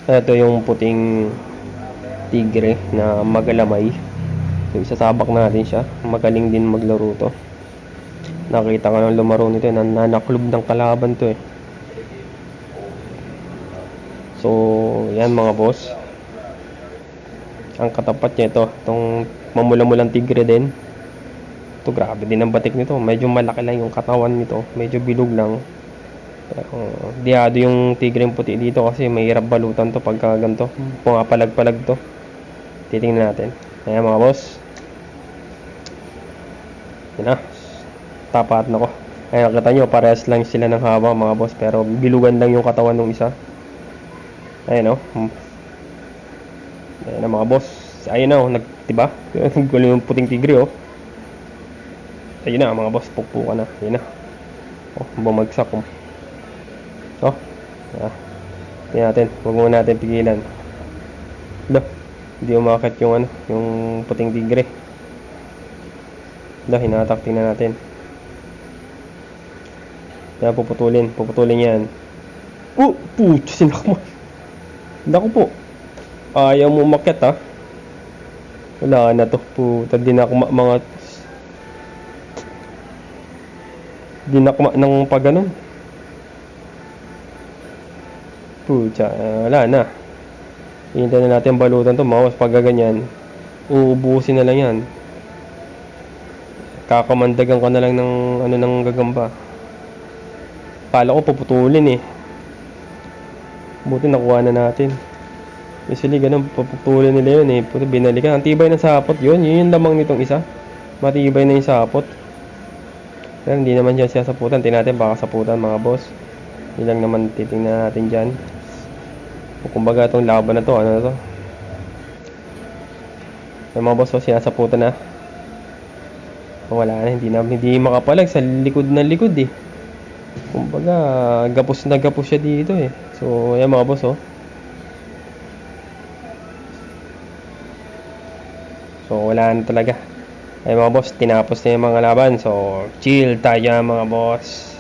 Ito yung puting tigre na magalamay. So, isasabak natin siya. Magaling din maglaro to. Nakita ko ng lumaro nito, nananaklob ng kalaban to eh. So, yan mga boss. Ang katapat niya ito, itong mamula-mulang tigre din. Ito, grabe din ang batik nito. Medyo malaki lang yung katawan nito. Medyo bilog lang. Diado yung tigre yung puti dito kasi mahirap balutan to pagka ganito. Pumapalag-palag to. Titingnan natin. Ayan mga boss. Yan na. Tapat na ko. Ayan, nakita nyo, parehas lang sila ng haba mga boss. Pero bilugan lang yung katawan ng isa. Ayan o. Ayan na mga boss. Ayan na o. Diba? Gulo yung puting tigre o. Ayun na mga boss. Pukpukan na. Ayan na. Oh, bumagsak o. Oh. Tingnan natin. Huwag muna natin pigilan. Hindi umakit yung yung puting tigre. Hinatak. Tingnan natin. Kaya puputulin yan. Putya, sinakman. Naku po. Ayaw mo umakyat ha. Wala na to. Puta, dinakma ng pagganon. Putya, wala na. Hintayin na natin balutan to. Mawas pag ganyan. Uubusin na lang yan. Kakamandagan ka na lang ng ng gagamba. Kala ko puputulin eh. Buti nakuha na natin. Usually ganun puputulin nila yun eh. Puto binalikan. Ang tibay ng sapot yun. Yun yung lamang nitong isa. Matibay na yung sapot. Pero hindi naman dyan siya saputan. Tingnan natin baka saputan mga boss. Hindi lang naman titingnan natin dyan. Kumbaga itong laban na to. Ano na to? Yung mga boss sinasaputan na. Wala na. Hindi makapalag sa likod ng likod eh. Kumbaga gapos na gapos siya dito eh. So ayan mga boss oh. So wala na talaga. Ayan mga boss, tinapos na yung mga laban. So chill tayo mga boss.